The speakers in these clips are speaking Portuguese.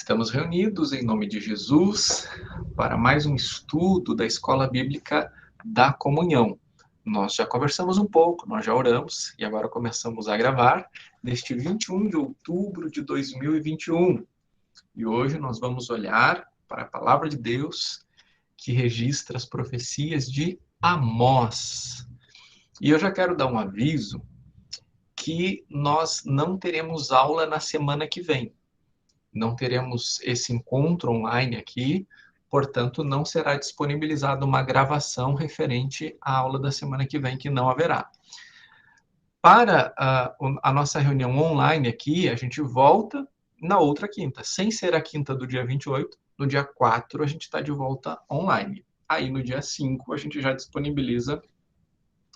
Estamos reunidos em nome de Jesus para mais um estudo da Escola Bíblica da Comunhão. Nós já conversamos um pouco, nós já oramos e agora começamos a gravar neste 21 de outubro de 2021. E hoje nós vamos olhar para a palavra de Deus que registra as profecias de Amós. E eu já quero dar um aviso que nós não teremos aula na semana que vem. Não teremos esse encontro online aqui, portanto, não será disponibilizada uma gravação referente à aula da semana que vem, que não haverá. Para a nossa reunião online aqui, a gente volta na outra quinta, sem ser a quinta do dia 28, no dia 4 a gente está de volta online. Aí no dia 5 a gente já disponibiliza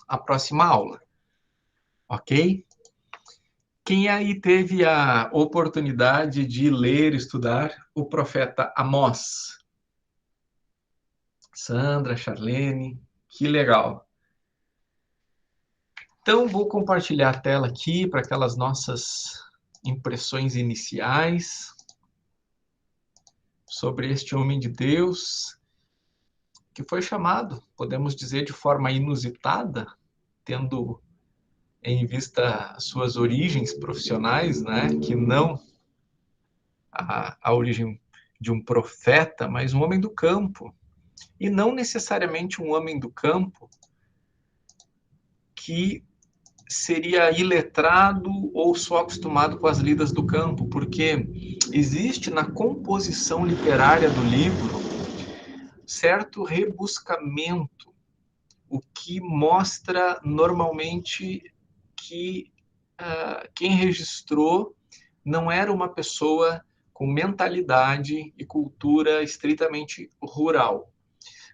a próxima aula. Ok? Quem aí teve a oportunidade de ler, estudar o profeta Amós? Sandra, Charlene, que legal. Então, vou compartilhar a tela aqui para aquelas nossas impressões iniciais sobre este homem de Deus, que foi chamado, podemos dizer, de forma inusitada, tendo em vista suas origens profissionais, né, que não a origem de um profeta, mas um homem do campo. E não necessariamente um homem do campo que seria iletrado ou só acostumado com as lidas do campo, porque existe na composição literária do livro certo rebuscamento, o que mostra normalmente que quem registrou não era uma pessoa com mentalidade e cultura estritamente rural.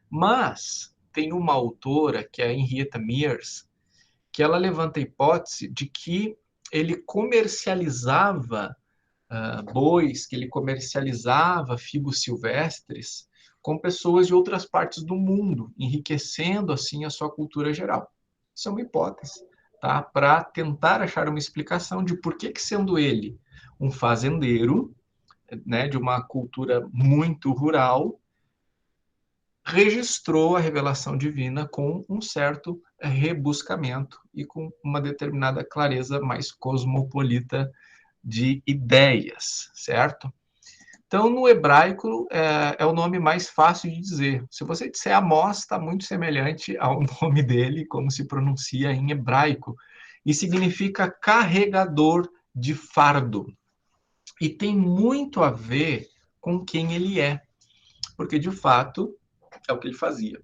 Mas tem uma autora, que é a Henrietta Mears, que ela levanta a hipótese de que ele comercializava bois, que ele comercializava figos silvestres com pessoas de outras partes do mundo, enriquecendo assim a sua cultura geral. Isso é uma hipótese, tá? Para tentar achar uma explicação de por que sendo ele um fazendeiro, né, de uma cultura muito rural, registrou a revelação divina com um certo rebuscamento e com uma determinada clareza mais cosmopolita de ideias, certo? Então, no hebraico, é o nome mais fácil de dizer. Se você disser Amós, está muito semelhante ao nome dele, como se pronuncia em hebraico, e significa carregador de fardo. E tem muito a ver com quem ele é, porque, de fato, é o que ele fazia.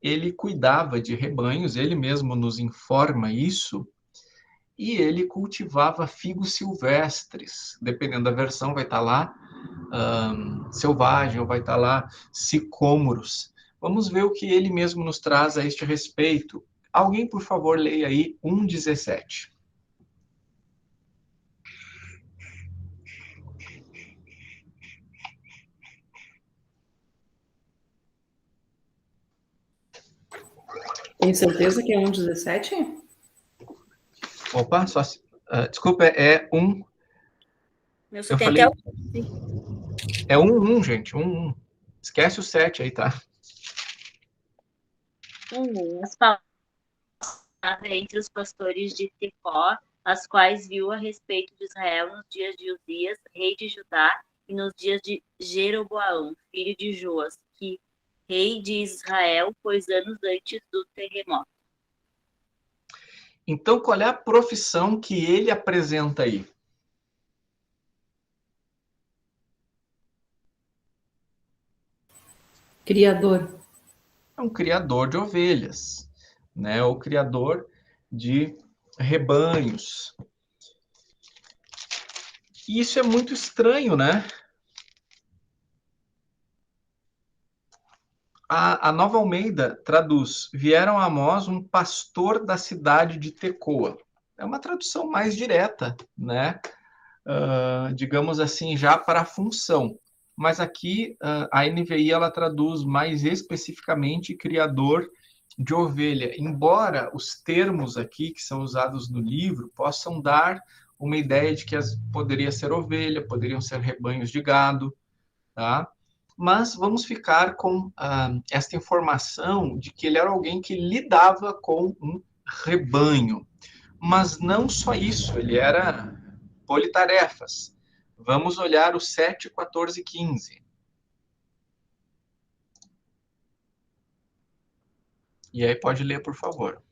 Ele cuidava de rebanhos, ele mesmo nos informa isso, e ele cultivava figos silvestres. Dependendo da versão, vai estar lá selvagem, ou vai estar lá sicômoros. Vamos ver o que ele mesmo nos traz a este respeito. Alguém, por favor, leia aí 1:17. Tem certeza que é 1:17? Opa, desculpa, é um... Meu só tem até o... É 1:1, gente, 1:1. Esquece o 7 aí, tá? As palavras entre os pastores de Tecó, as quais viu a respeito de Israel nos dias de Uzias, rei de Judá, e nos dias de Jeroboão, filho de Joas, que rei de Israel, pois anos antes do terremoto. Então, qual é a profissão que ele apresenta aí? Criador. É um criador de ovelhas, né? O criador de rebanhos. E isso é muito estranho, né? A Nova Almeida traduz: vieram a Amós um pastor da cidade de Tecoa. É uma tradução mais direta, né? Digamos assim, já para a função. Mas aqui a NVI ela traduz mais especificamente criador de ovelha, embora os termos aqui que são usados no livro possam dar uma ideia de que poderia ser ovelha, poderiam ser rebanhos de gado, tá? Mas vamos ficar com esta informação de que ele era alguém que lidava com um rebanho. Mas não só isso, ele era politarefas. Vamos olhar o 7, 14 e 15. E aí pode ler, por favor.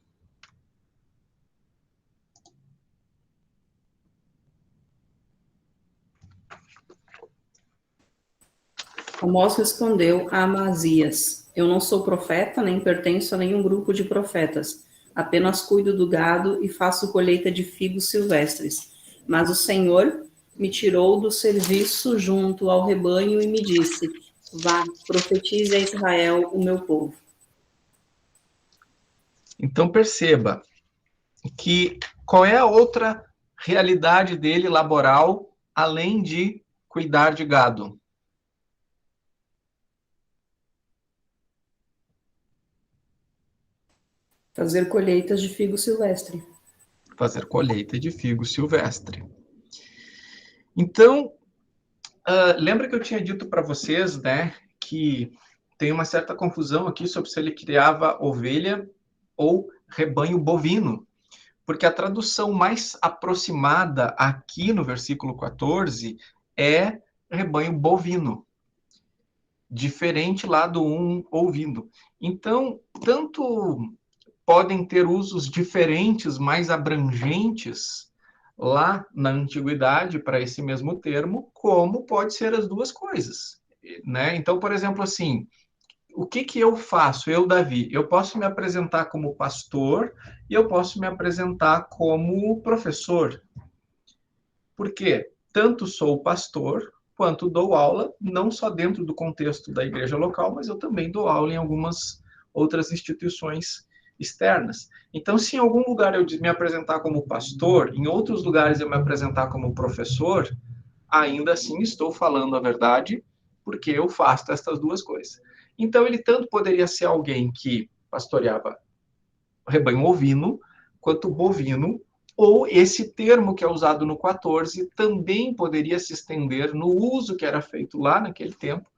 Amós respondeu a Amazias: Eu não sou profeta, nem pertenço a nenhum grupo de profetas. Apenas cuido do gado e faço colheita de figos silvestres. Mas o Senhor me tirou do serviço junto ao rebanho e me disse: Vá, profetize a Israel, o meu povo. Então perceba que qual é a outra realidade dele laboral, além de cuidar de gado? Fazer colheitas de figo silvestre. Fazer colheita de figo silvestre. Então, lembra que eu tinha dito para vocês, né, que tem uma certa confusão aqui sobre se ele criava ovelha ou rebanho bovino, porque a tradução mais aproximada aqui no versículo 14 é rebanho bovino, diferente lá do ouvindo. Então, tanto podem ter usos diferentes, mais abrangentes, lá na antiguidade para esse mesmo termo, como pode ser as duas coisas, né? Então, por exemplo, assim, o que eu faço, eu, Davi? Eu posso me apresentar como pastor e eu posso me apresentar como professor. Por quê? Tanto sou pastor quanto dou aula, não só dentro do contexto da igreja local, mas eu também dou aula em algumas outras instituições externas. Então, se em algum lugar eu me apresentar como pastor, em outros lugares eu me apresentar como professor, ainda assim estou falando a verdade, porque eu faço estas duas coisas. Então, ele tanto poderia ser alguém que pastoreava rebanho ovino, quanto bovino, ou esse termo que é usado no 14 também poderia se estender no uso que era feito lá naquele tempo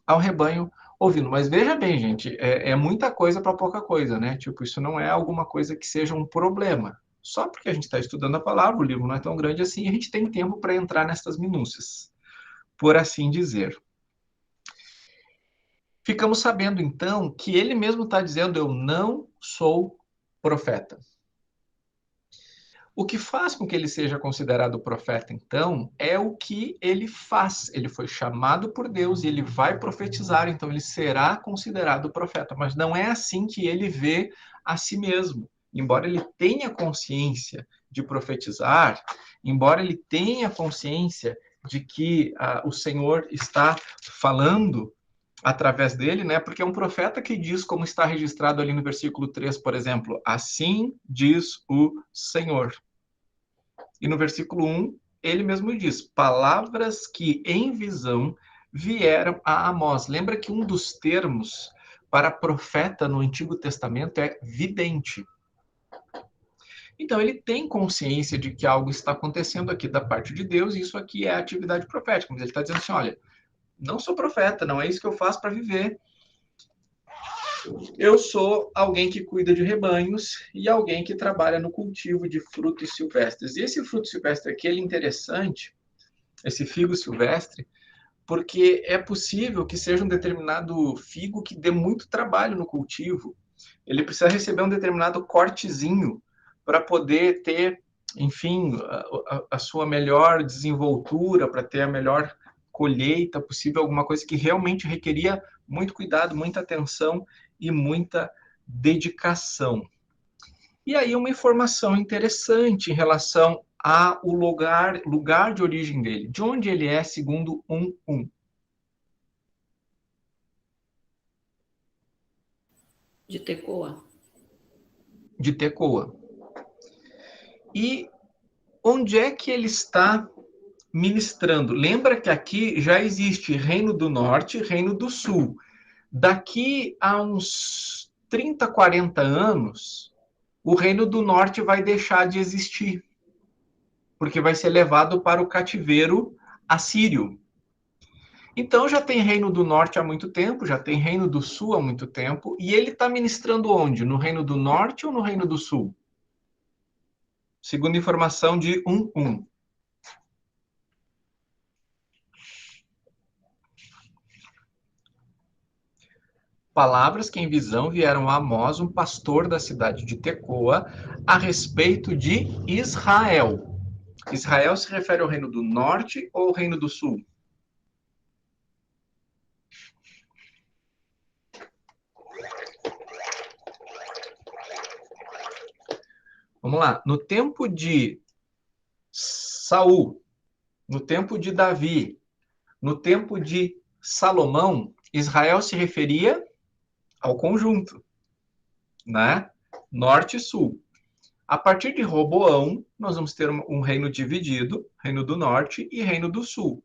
ao rebanho ovino. Mas veja bem, gente, é muita coisa para pouca coisa, né? Tipo, isso não é alguma coisa que seja um problema. Só porque a gente está estudando a palavra, o livro não é tão grande assim, a gente tem tempo para entrar nessas minúcias, por assim dizer. Ficamos sabendo, então, que ele mesmo está dizendo: eu não sou profeta. O que faz com que ele seja considerado profeta, então, é o que ele faz. Ele foi chamado por Deus e ele vai profetizar, então ele será considerado profeta. Mas não é assim que ele vê a si mesmo. Embora ele tenha consciência de profetizar, embora ele tenha consciência de que o Senhor está falando através dele, né? Porque é um profeta que diz, como está registrado ali no versículo 3, por exemplo: assim diz o Senhor. E no versículo 1, ele mesmo diz: palavras que em visão vieram a Amós. Lembra que um dos termos para profeta no Antigo Testamento é vidente. Então, ele tem consciência de que algo está acontecendo aqui da parte de Deus, e isso aqui é atividade profética. Mas ele está dizendo assim: olha, não sou profeta, não é isso que eu faço para viver. Eu sou alguém que cuida de rebanhos e alguém que trabalha no cultivo de frutos silvestres. E esse fruto silvestre aqui, ele é interessante, esse figo silvestre, porque é possível que seja um determinado figo que dê muito trabalho no cultivo. Ele precisa receber um determinado cortezinho para poder ter, enfim, a sua melhor desenvoltura, para ter a melhor colheita possível, alguma coisa que realmente requeria muito cuidado, muita atenção e muita dedicação. E aí uma informação interessante em relação ao lugar de origem dele. De onde ele é, segundo 1:1? De Tecoa. De Tecoa. E onde é que ele está ministrando? Lembra que aqui já existe Reino do Norte e Reino do Sul. Daqui a uns 30, 40 anos, o Reino do Norte vai deixar de existir. porque vai ser levado para o cativeiro assírio. Então já tem reino do norte há muito tempo, já tem reino do sul há muito tempo, e ele está ministrando onde? No reino do norte ou no reino do sul? Segundo informação de 1:1. Palavras que em visão vieram a Amós, um pastor da cidade de Tecoa, a respeito de Israel. Israel se refere ao reino do norte ou ao reino do sul? Vamos lá. No tempo de Saul, no tempo de Davi, no tempo de Salomão, Israel se referia ao conjunto, né? Norte e sul. A partir de Roboão, nós vamos ter um reino dividido, reino do norte e reino do sul.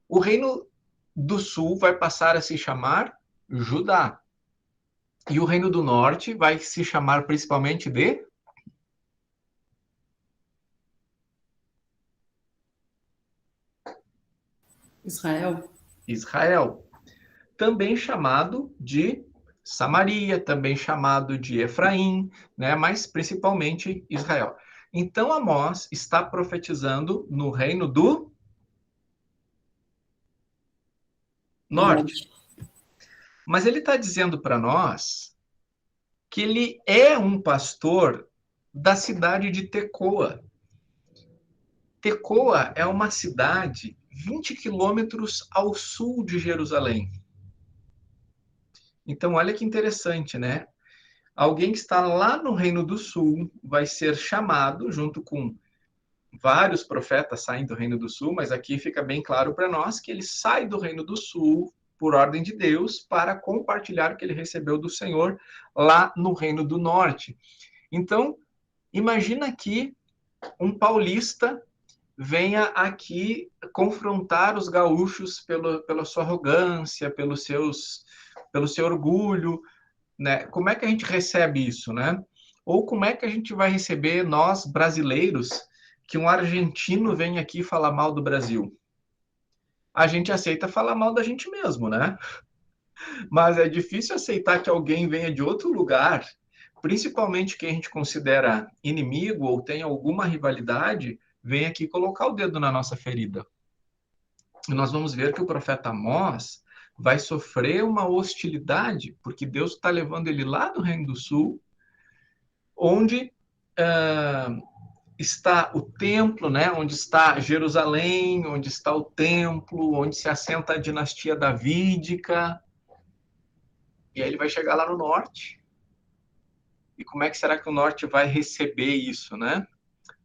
O reino do sul vai passar a se chamar Judá. E o reino do norte vai se chamar principalmente de Israel. Israel. Também chamado de Samaria, também chamado de Efraim, né? Mas principalmente Israel. Então Amós está profetizando no reino do norte. Mas ele está dizendo para nós que ele é um pastor da cidade de Tecoa. Tecoa é uma cidade 20 quilômetros ao sul de Jerusalém. Então, olha que interessante, né? Alguém que está lá no Reino do Sul vai ser chamado, junto com vários profetas saem do Reino do Sul, mas aqui fica bem claro para nós que ele sai do Reino do Sul por ordem de Deus para compartilhar o que ele recebeu do Senhor lá no Reino do Norte. Então, imagina que um paulista venha aqui confrontar os gaúchos pela sua arrogância, pelo seu orgulho, né? Como é que a gente recebe isso, né? Ou como é que a gente vai receber, nós, brasileiros, que um argentino vem aqui falar mal do Brasil? A gente aceita falar mal da gente mesmo, né? Mas é difícil aceitar que alguém venha de outro lugar, principalmente quem a gente considera inimigo ou tem alguma rivalidade, vem aqui colocar o dedo na nossa ferida. E nós vamos ver que o profeta Amós vai sofrer uma hostilidade, porque Deus está levando ele lá do Reino do Sul, onde está o templo, né? Onde está Jerusalém, onde está o templo, onde se assenta a dinastia davídica. E aí ele vai chegar lá no norte. E como é que será que o norte vai receber isso, né?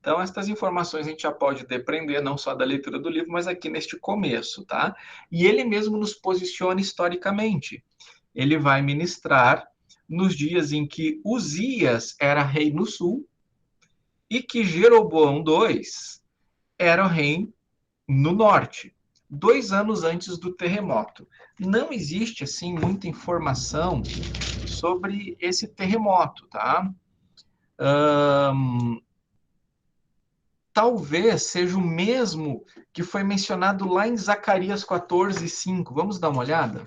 Então, estas informações a gente já pode depender não só da leitura do livro, mas aqui neste começo, tá? E ele mesmo nos posiciona historicamente. Ele vai ministrar nos dias em que Uzias era rei no sul e que Jeroboão II era rei no norte, 2 anos antes do terremoto. Não existe, assim, muita informação sobre esse terremoto, tá? Talvez seja o mesmo que foi mencionado lá em Zacarias 14:5. Vamos dar uma olhada?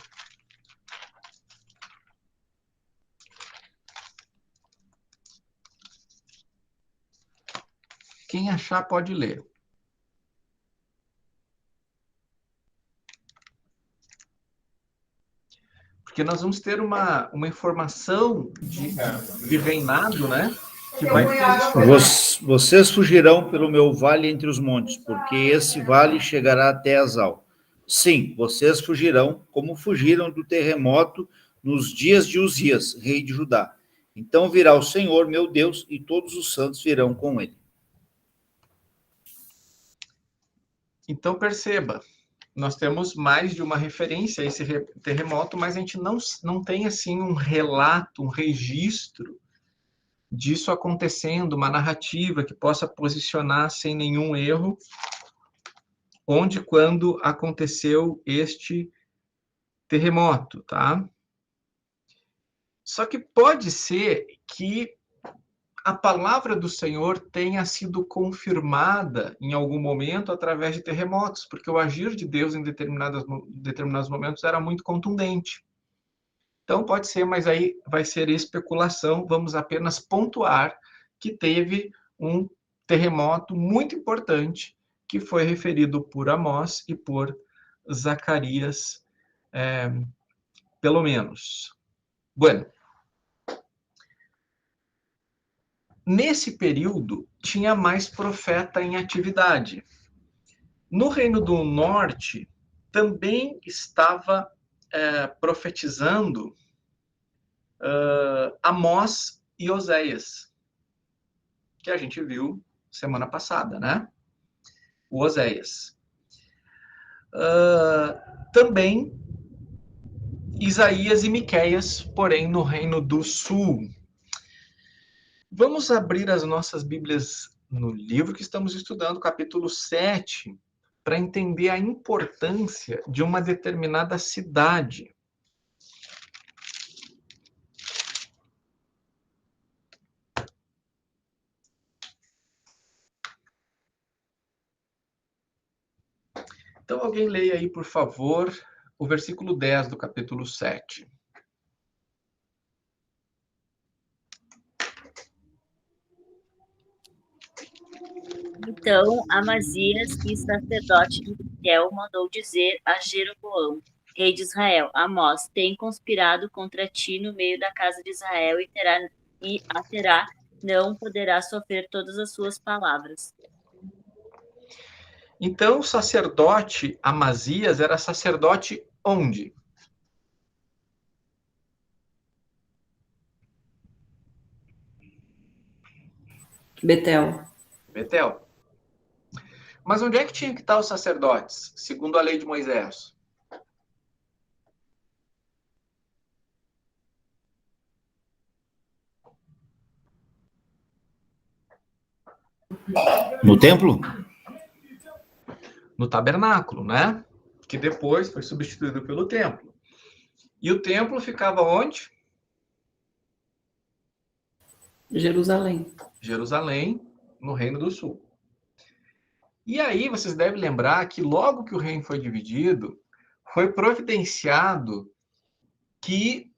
Quem achar pode ler. Porque nós vamos ter uma informação de reinado, né? Que vai Vocês fugirão pelo meu vale entre os montes, porque esse vale chegará até Azal. Sim, vocês fugirão, como fugiram do terremoto nos dias de Uzias, rei de Judá. Então virá o Senhor, meu Deus, e todos os santos virão com ele. Então, perceba, nós temos mais de uma referência a esse terremoto, mas a gente não tem, assim, um relato, um registro disso acontecendo, uma narrativa que possa posicionar sem nenhum erro onde e quando aconteceu este terremoto, tá? Só que pode ser que a palavra do Senhor tenha sido confirmada em algum momento através de terremotos, porque o agir de Deus em determinados momentos era muito contundente. Então, pode ser, mas aí vai ser especulação. Vamos apenas pontuar que teve um terremoto muito importante que foi referido por Amós e por Zacarias, pelo menos. Bueno, nesse período, tinha mais profeta em atividade. No Reino do Norte, também estava profetizando Amós e Oséias, que a gente viu semana passada, né? O Oséias. Também Isaías e Miqueias, porém no Reino do Sul. Vamos abrir as nossas Bíblias no livro que estamos estudando, capítulo 7, para entender a importância de uma determinada cidade. Então, alguém leia aí, por favor, o versículo 10 do capítulo 7. Então Amazias, e sacerdote de Betel, mandou dizer a Jeroboão, rei de Israel: Amós tem conspirado contra ti no meio da casa de Israel e a terá, não poderá sofrer todas as suas palavras. Então, o sacerdote Amazias era sacerdote onde? Betel. Betel. Mas onde é que tinham que estar os sacerdotes, segundo a lei de Moisés? No templo? No tabernáculo, né? Que depois foi substituído pelo templo. E o templo ficava onde? Jerusalém. Jerusalém, no Reino do Sul. E aí vocês devem lembrar que logo que o reino foi dividido, foi providenciado que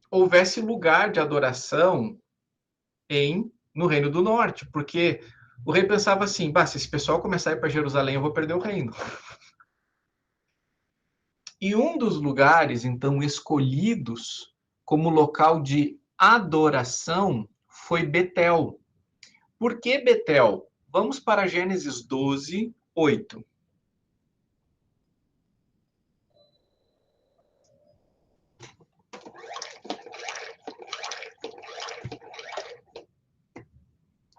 houvesse lugar de adoração no Reino do Norte, porque o rei pensava assim, se esse pessoal começar a ir para Jerusalém, eu vou perder o reino. E um dos lugares, então, escolhidos como local de adoração foi Betel. Por que Betel? Vamos para Gênesis 12, 8.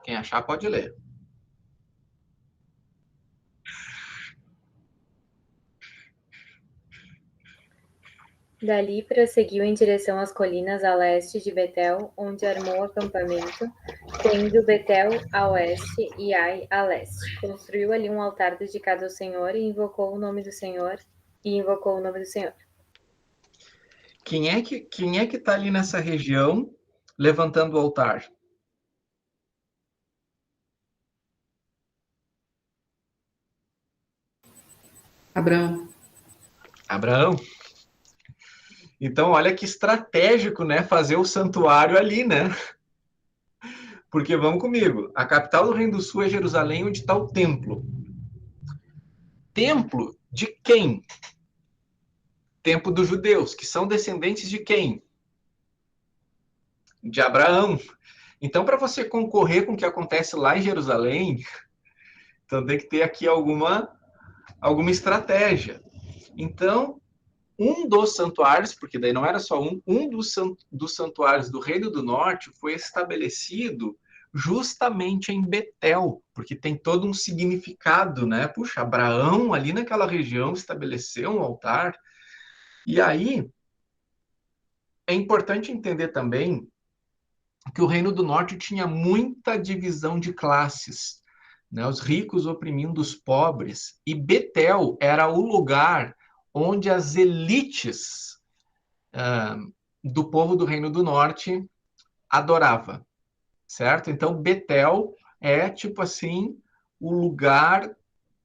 Quem achar pode ler. Dali prosseguiu em direção às colinas a leste de Betel, onde armou acampamento, tendo Betel a oeste e Ai a leste. Construiu ali um altar dedicado ao Senhor e invocou o nome do Senhor. Quem é que está ali nessa região levantando o altar? Abraão. Abraão. Então, olha que estratégico, né? Fazer o santuário ali, né? Porque, vamos comigo, a capital do Reino do Sul é Jerusalém, onde está o templo. Templo de quem? Templo dos judeus, que são descendentes de quem? De Abraão. Então, para você concorrer com o que acontece lá em Jerusalém, então tem que ter aqui alguma estratégia. Então, um dos santuários, porque daí não era só um dos santuários do Reino do Norte foi estabelecido justamente em Betel, porque tem todo um significado, né? Puxa, Abraão ali naquela região estabeleceu um altar. E aí é importante entender também que o Reino do Norte tinha muita divisão de classes, né? Os ricos oprimindo os pobres, e Betel era o lugar onde as elites do povo do Reino do Norte adorava. certo? Então, Betel é, tipo assim, o lugar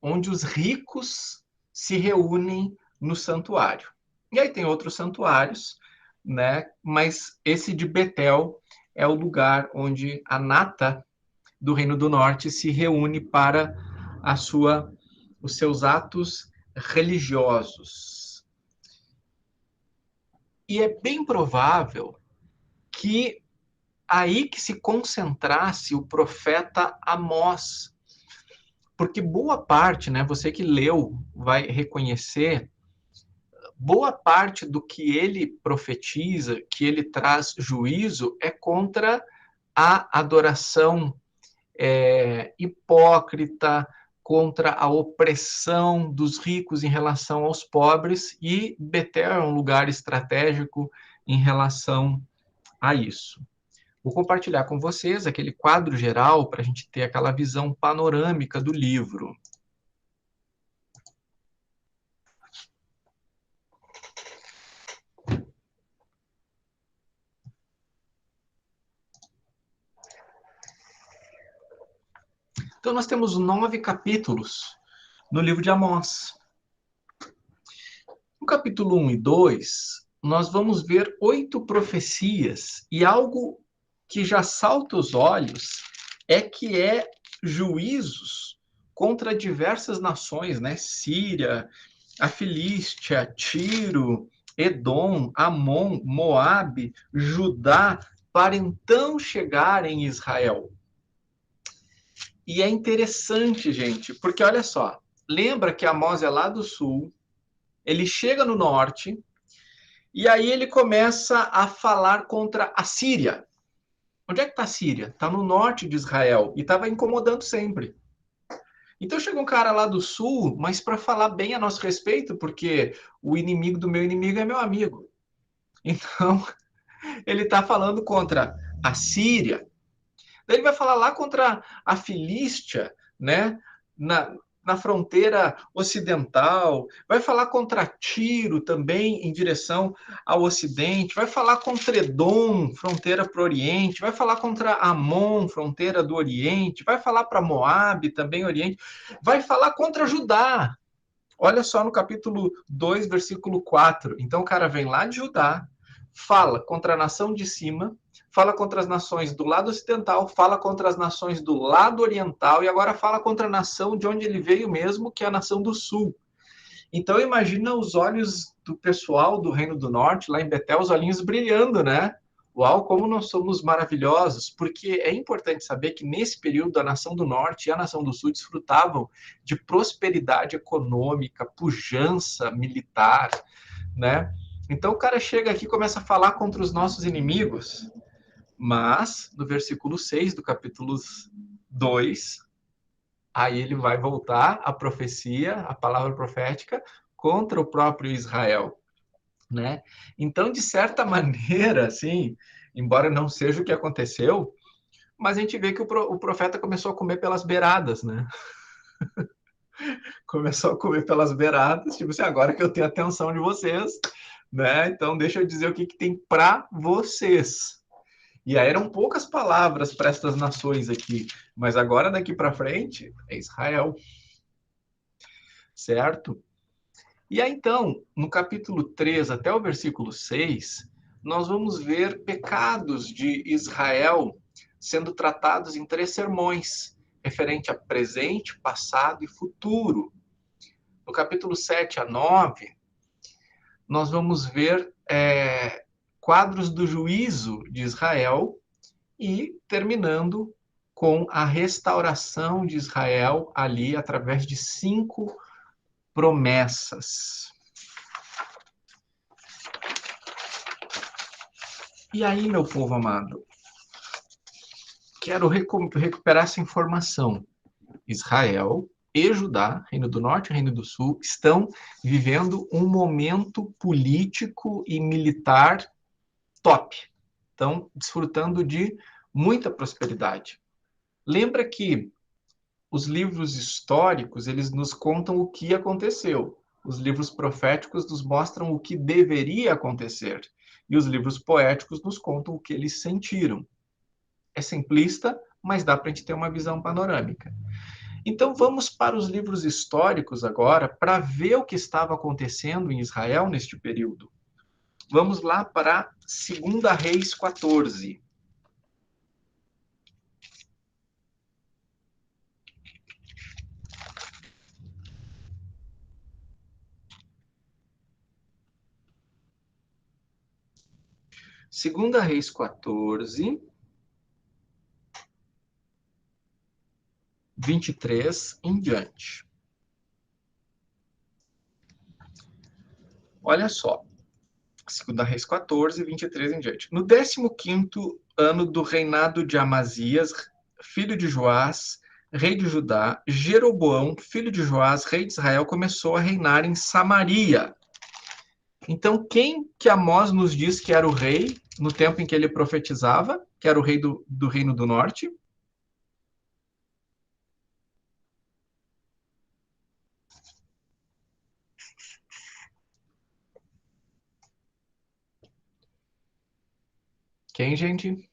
onde os ricos se reúnem no santuário. E aí tem outros santuários, né? Mas esse de Betel é o lugar onde a nata do Reino do Norte se reúne para os seus atos religiosos. E é bem provável que aí que se concentrasse o profeta Amós, porque boa parte, né, você que leu vai reconhecer, boa parte do que ele profetiza, que ele traz juízo, é contra a adoração hipócrita, contra a opressão dos ricos em relação aos pobres, e Betel é um lugar estratégico em relação a isso. Vou compartilhar com vocês aquele quadro geral para a gente ter aquela visão panorâmica do livro. Então, nós temos 9 capítulos no livro de Amós. No capítulo 1 e 2, nós vamos ver 8 profecias, e algo que já salta os olhos é juízos contra diversas nações, né? Síria, a Filístia, Tiro, Edom, Amon, Moabe, Judá, para então chegar em Israel. E é interessante, gente, porque olha só, lembra que Amós é lá do sul, ele chega no norte, e aí ele começa a falar contra a Síria. Onde é que está a Síria? Está no norte de Israel, e estava incomodando sempre. Então chega um cara lá do sul, mas para falar bem a nosso respeito, porque o inimigo do meu inimigo é meu amigo. Então, ele está falando contra a Síria. Daí ele vai falar lá contra a Filístia, né? Na fronteira ocidental, vai falar contra Tiro também em direção ao ocidente, vai falar contra Edom, fronteira para o oriente, vai falar contra Amon, fronteira do oriente, vai falar para Moabe, também oriente, vai falar contra Judá. Olha só no capítulo 2, versículo 4. Então o cara vem lá de Judá, fala contra a nação de cima, fala contra as nações do lado ocidental, fala contra as nações do lado oriental, e agora fala contra a nação de onde ele veio mesmo, que é a nação do sul. Então imagina os olhos do pessoal do Reino do Norte, lá em Betel, os olhinhos brilhando, né? Uau, como nós somos maravilhosos, porque é importante saber que nesse período a nação do Norte e a nação do Sul desfrutavam de prosperidade econômica, pujança militar, né? Então o cara chega aqui e começa a falar contra os nossos inimigos, mas no versículo 6 do capítulo 2, aí ele vai voltar à profecia, a palavra profética, contra o próprio Israel, né? Então, de certa maneira, assim, embora não seja o que aconteceu, mas a gente vê que o profeta começou a comer pelas beiradas, né? Começou a comer pelas beiradas, tipo assim, agora que eu tenho a atenção de vocês, né? Então, deixa eu dizer o que tem para vocês. E aí eram poucas palavras para estas nações aqui, mas agora daqui para frente é Israel, certo? E aí então, no capítulo 3 até o versículo 6, nós vamos ver pecados de Israel sendo tratados em 3 sermões, referente a presente, passado e futuro. No capítulo 7 a 9, nós vamos ver quadros do juízo de Israel, e terminando com a restauração de Israel ali através de 5 promessas. E aí, meu povo amado, quero recuperar essa informação. Israel e Judá, Reino do Norte e Reino do Sul, estão vivendo um momento político e militar top. Estão desfrutando de muita prosperidade. Lembra que os livros históricos, eles nos contam o que aconteceu. Os livros proféticos nos mostram o que deveria acontecer. E os livros poéticos nos contam o que eles sentiram. é simplista, mas dá para a gente ter uma visão panorâmica. Então, vamos para os livros históricos agora, para ver o que estava acontecendo em Israel neste período. Vamos lá para 2 Reis 14. Segunda Reis 14, 23 em diante. Olha só. 2 Reis 14, 23 em diante. No 15º ano do reinado de Amazias, filho de Joás, rei de Judá, Jeroboão, filho de Joás, rei de Israel, começou a reinar em Samaria. Então, quem que Amós nos diz que era o rei no tempo em que ele profetizava, que era o rei do Reino do Norte? Quem, gente?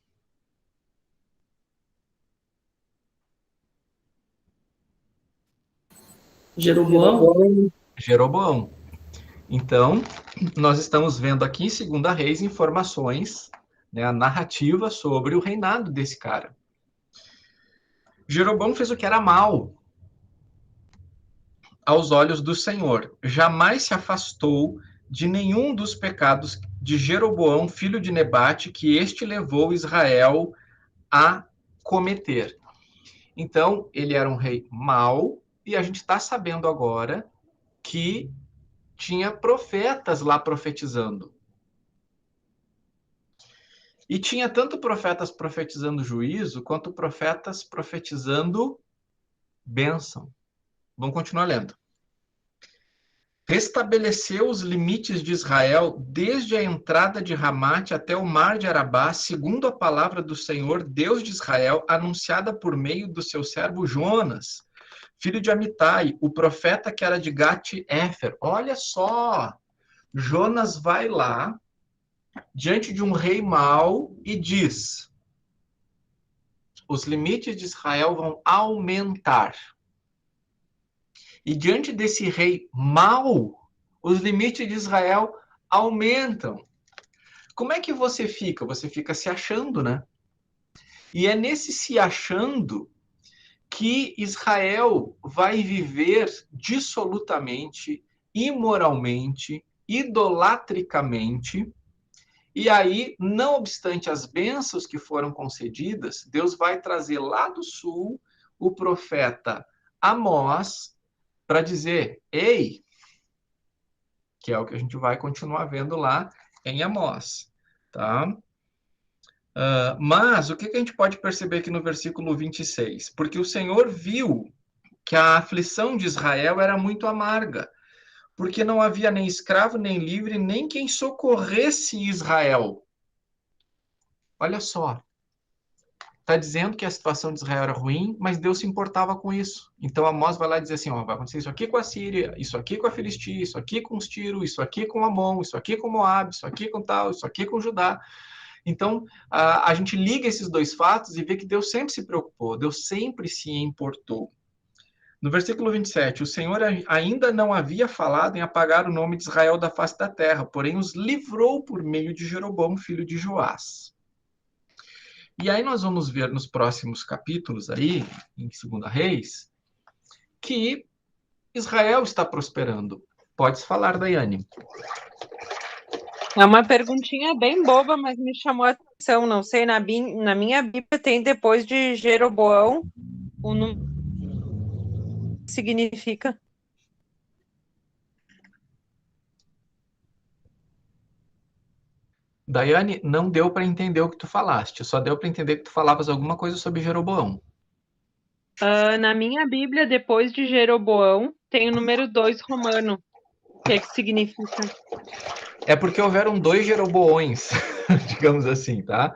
Jeroboão? Jeroboão. Então, nós estamos vendo aqui em 2 Reis informações, né, a narrativa sobre o reinado desse cara. Jeroboão fez o que era mal aos olhos do Senhor. Jamais se afastou de nenhum dos pecados de Jeroboão, filho de Nebate, que este levou Israel a cometer. Então, ele era um rei mau, e a gente está sabendo agora que tinha profetas lá profetizando. E tinha tanto profetas profetizando juízo, quanto profetas profetizando bênção. Vamos continuar lendo. Restabeleceu os limites de Israel desde a entrada de Ramate até o mar de Arabá, segundo a palavra do Senhor, Deus de Israel, anunciada por meio do seu servo Jonas, filho de Amitai, o profeta que era de Gat-Éfer. Olha só, Jonas vai lá, diante de um rei mau, e diz: os limites de Israel vão aumentar. E diante desse rei mau, os limites de Israel aumentam. Como é que você fica? Você fica se achando, né? E é nesse se achando que Israel vai viver dissolutamente, imoralmente, idolatricamente. E aí, não obstante as bênçãos que foram concedidas, Deus vai trazer lá do sul o profeta Amós para dizer: ei, que é o que a gente vai continuar vendo lá em Amós, tá? Mas o que a gente pode perceber aqui no versículo 26? Porque o Senhor viu que a aflição de Israel era muito amarga, porque não havia nem escravo, nem livre, nem quem socorresse Israel. Olha só, está dizendo que a situação de Israel era ruim, mas Deus se importava com isso. Então Amós vai lá dizer assim, ó, vai acontecer isso aqui com a Síria, isso aqui com a Filistia, isso aqui com os Tiro, isso aqui com Amon, isso aqui com Moab, isso aqui com tal, isso aqui com Judá. Então, a gente liga esses dois fatos e vê que Deus sempre se preocupou, Deus sempre se importou. No versículo 27, o Senhor ainda não havia falado em apagar o nome de Israel da face da terra, porém os livrou por meio de Jeroboão, filho de Joás. E aí nós vamos ver nos próximos capítulos aí, em 2 Reis, que Israel está prosperando. Pode falar, Daiane. É uma perguntinha bem boba, mas me chamou a atenção. Não sei, na minha Bíblia tem depois de Jeroboão, o número que significa. Daiane, não deu para entender o que tu falaste, só deu para entender que tu falavas alguma coisa sobre Jeroboão. Na minha Bíblia, depois de Jeroboão, tem o número 2 romano. O que significa? É porque houveram 2 Jeroboões, digamos assim, tá?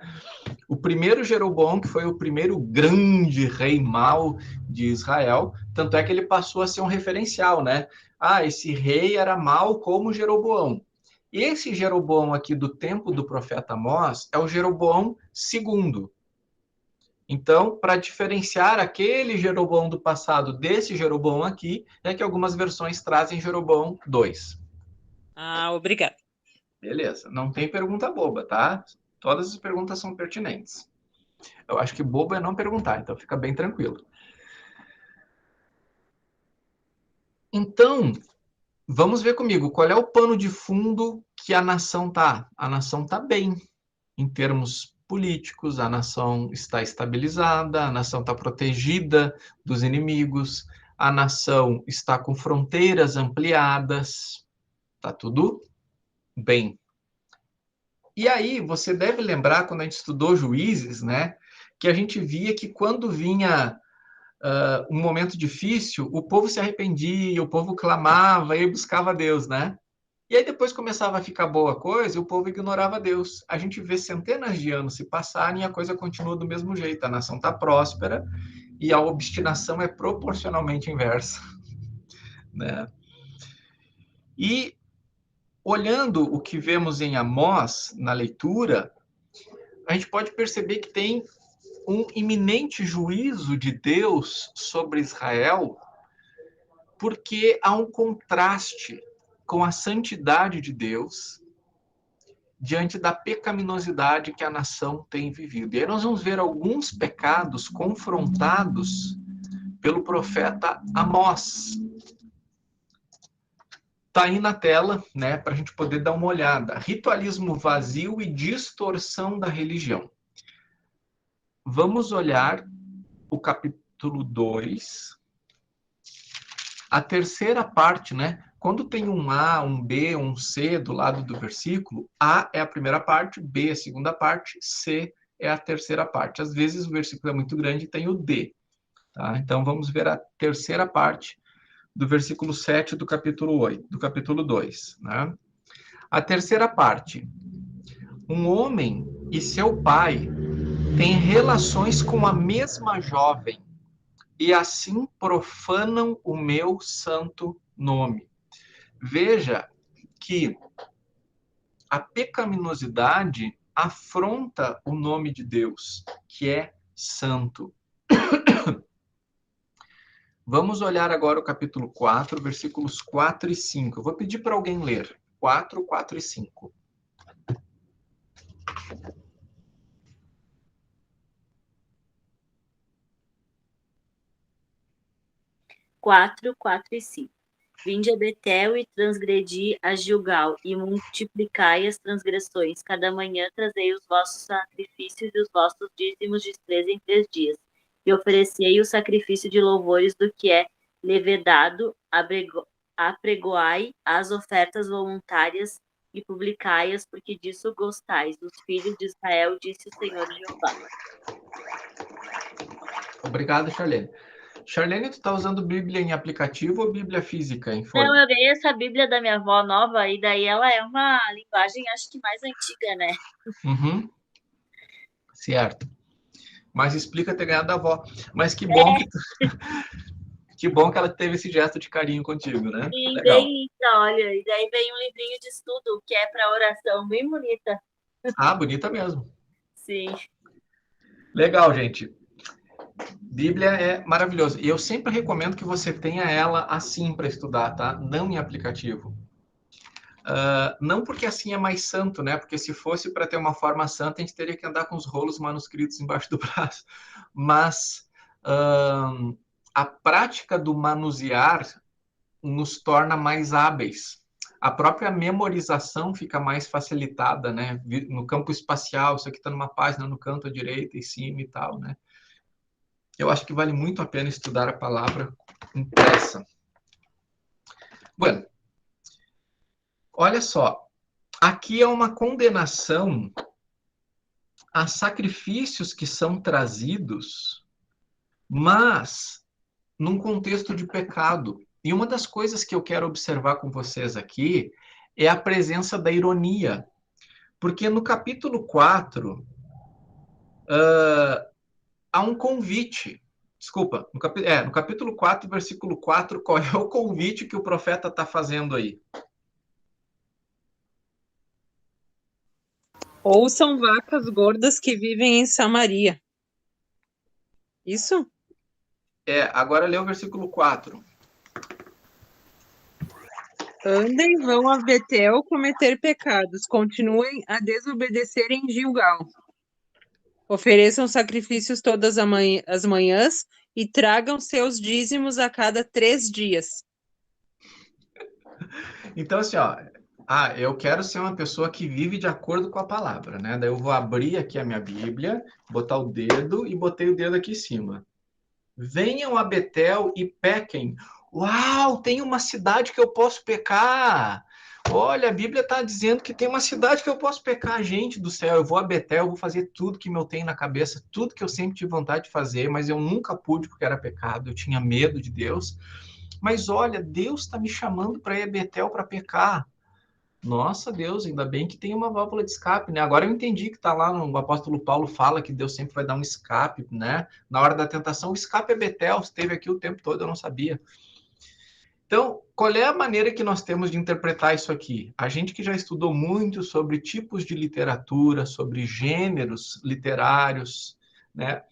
O primeiro Jeroboão, que foi o primeiro grande rei mau de Israel, tanto é que ele passou a ser um referencial, né? Ah, esse rei era mau como Jeroboão. Esse Jeroboão aqui do tempo do profeta Amós é o Jeroboão II. Então, para diferenciar aquele Jeroboão do passado desse Jeroboão aqui, é que algumas versões trazem Jeroboão 2. Obrigada. Beleza, não tem pergunta boba, tá? Todas as perguntas são pertinentes. Eu acho que bobo é não perguntar, então fica bem tranquilo. Então, vamos ver comigo, qual é o pano de fundo que a nação tá? A nação tá bem, em termos políticos, a nação está estabilizada, a nação está protegida dos inimigos, a nação está com fronteiras ampliadas, tá tudo bem. E aí, você deve lembrar, quando a gente estudou Juízes, né, que a gente via que quando vinha um momento difícil, o povo se arrependia, o povo clamava e buscava Deus, né? E aí depois começava a ficar boa a coisa e o povo ignorava Deus. A gente vê centenas de anos se passarem e a coisa continua do mesmo jeito. A nação está próspera e a obstinação é proporcionalmente inversa, né? E olhando o que vemos em Amós, na leitura, a gente pode perceber que tem um iminente juízo de Deus sobre Israel, porque há um contraste com a santidade de Deus diante da pecaminosidade que a nação tem vivido. E aí nós vamos ver alguns pecados confrontados pelo profeta Amós. Está aí na tela, né, para a gente poder dar uma olhada. Ritualismo vazio e distorção da religião. Vamos olhar o capítulo 2. A terceira parte, né? Quando tem um A, um B, um C do lado do versículo, A é a primeira parte, B é a segunda parte, C é a terceira parte. Às vezes o versículo é muito grande e tem o D. Tá? Então vamos ver a terceira parte do versículo 7 do capítulo 8, do capítulo 2. Né? A terceira parte. Um homem e seu pai têm relações com a mesma jovem e assim profanam o meu santo nome. Veja que a pecaminosidade afronta o nome de Deus, que é santo. Vamos olhar agora o capítulo 4, versículos 4 e 5. Eu vou pedir para alguém ler. 4, 4 e 5. Quatro e 5. Vinde a Betel e transgredi a Gilgal, e multiplicai as transgressões. Cada manhã trazei os vossos sacrifícios e os vossos dízimos de 3 em 3 dias. E oferecei o sacrifício de louvores do que é levedado, apregoai as ofertas voluntárias e publicai-as, porque disso gostais. Os filhos de Israel, disse o Senhor Jeová. Obrigado, Charlene. Charlene, tu está usando Bíblia em aplicativo ou Bíblia física em folha? Não, eu ganhei essa Bíblia da minha avó nova, e daí ela é uma linguagem, acho que mais antiga, né? Uhum. Certo. Mas explica ter ganhado da avó. Mas que bom que bom que ela teve esse gesto de carinho contigo, né? E Legal. bem, olha, e daí vem um livrinho de estudo, que é para oração, bem bonita. Ah, bonita mesmo. Sim. Legal, gente. Bíblia é maravilhoso. E eu sempre recomendo que você tenha ela assim para estudar, tá? Não em aplicativo. Não porque assim é mais santo, né? Porque se fosse para ter uma forma santa, a gente teria que andar com os rolos manuscritos embaixo do braço. Mas a prática do manusear nos torna mais hábeis. A própria memorização fica mais facilitada, né? No campo espacial, isso aqui está numa página no canto à direita, em cima e tal, né? Eu acho que vale muito a pena estudar a palavra impressa. Bueno, olha só. Aqui é uma condenação a sacrifícios que são trazidos, mas num contexto de pecado. E uma das coisas que eu quero observar com vocês aqui é a presença da ironia. Porque no capítulo 4, há um convite. Desculpa, no capítulo 4, versículo 4, qual é o convite que o profeta está fazendo aí? Ou são vacas gordas que vivem em Samaria. Isso? Agora lê o versículo 4. Andem, vão a Betel cometer pecados, continuem a desobedecer em Gilgal. Ofereçam sacrifícios todas as manhãs e tragam seus dízimos a cada 3 dias. Então, assim, ó, eu quero ser uma pessoa que vive de acordo com a palavra, né? Daí eu vou abrir aqui a minha Bíblia, botar o dedo e botei o dedo aqui em cima. Venham a Betel e pequem. Uau, tem uma cidade que eu posso pecar. Olha, a Bíblia está dizendo que tem uma cidade que eu posso pecar. Gente do céu, eu vou a Betel, eu vou fazer tudo que eu tenho na cabeça, tudo que eu sempre tive vontade de fazer, mas eu nunca pude porque era pecado, eu tinha medo de Deus. Mas olha, Deus está me chamando para ir a Betel para pecar. Nossa, Deus, ainda bem que tem uma válvula de escape, né? Agora eu entendi que está lá, o apóstolo Paulo fala que Deus sempre vai dar um escape, né? Na hora da tentação, o escape é Betel, esteve aqui o tempo todo, eu não sabia. Então, qual é a maneira que nós temos de interpretar isso aqui? A gente que já estudou muito sobre tipos de literatura, sobre gêneros literários, né?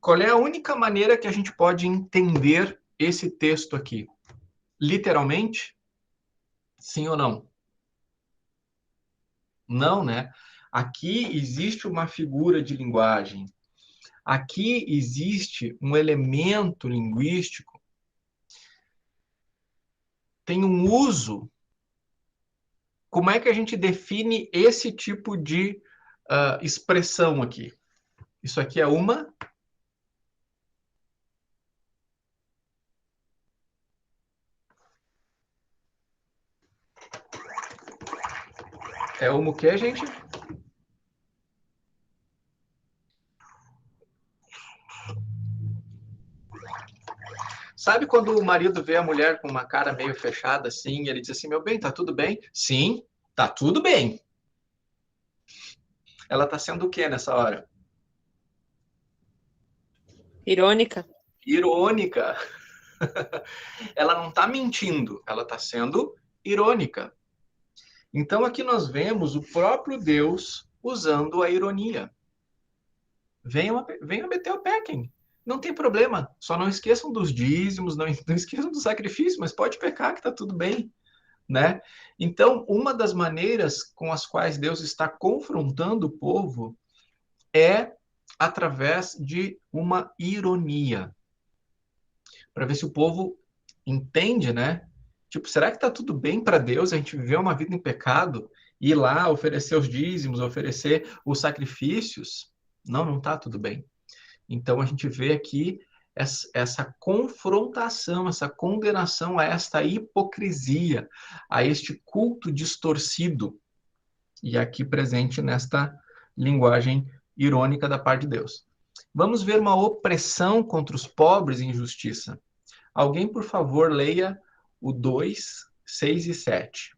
Qual é a única maneira que a gente pode entender esse texto aqui? Literalmente? Sim ou não? Não, né? Aqui existe uma figura de linguagem. Aqui existe um elemento linguístico. Tem um uso. Como é que a gente define esse tipo de expressão aqui? Isso aqui é uma... É uma o quê, gente? Sabe quando o marido vê a mulher com uma cara meio fechada assim, e ele diz assim, meu bem, tá tudo bem? Sim, tá tudo bem. Ela tá sendo o quê nessa hora? Irônica. Irônica. Ela não tá mentindo, ela tá sendo irônica. Então aqui nós vemos o próprio Deus usando a ironia. Venham a Betel, pequem. Não tem problema. Só não esqueçam dos dízimos, não esqueçam do sacrifício, mas pode pecar que está tudo bem, né? Então, uma das maneiras com as quais Deus está confrontando o povo é através de uma ironia. Para ver se o povo entende, né? Tipo, será que está tudo bem para Deus a gente viver uma vida em pecado, ir lá oferecer os dízimos, oferecer os sacrifícios? Não, não está tudo bem. Então, a gente vê aqui essa confrontação, essa condenação a esta hipocrisia, a este culto distorcido, e aqui presente nesta linguagem irônica da parte de Deus. Vamos ver uma opressão contra os pobres e injustiça. Alguém, por favor, leia o 2, 6 e 7.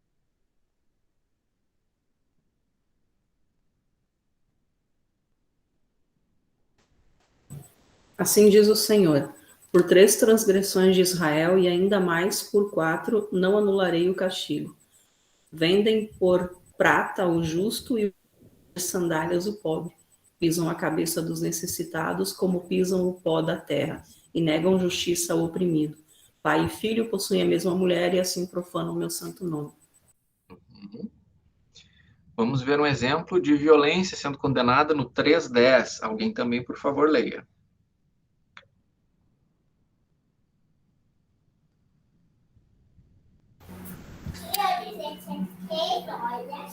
Assim diz o Senhor: por 3 transgressões de Israel e ainda mais por 4, não anularei o castigo. Vendem por prata o justo e por sandálias o pobre. Pisam a cabeça dos necessitados como pisam o pó da terra e negam justiça ao oprimido. Pai e filho possuem a mesma mulher e assim profanam o meu santo nome. Vamos ver um exemplo de violência sendo condenada no 3:10. Alguém também, por favor, leia.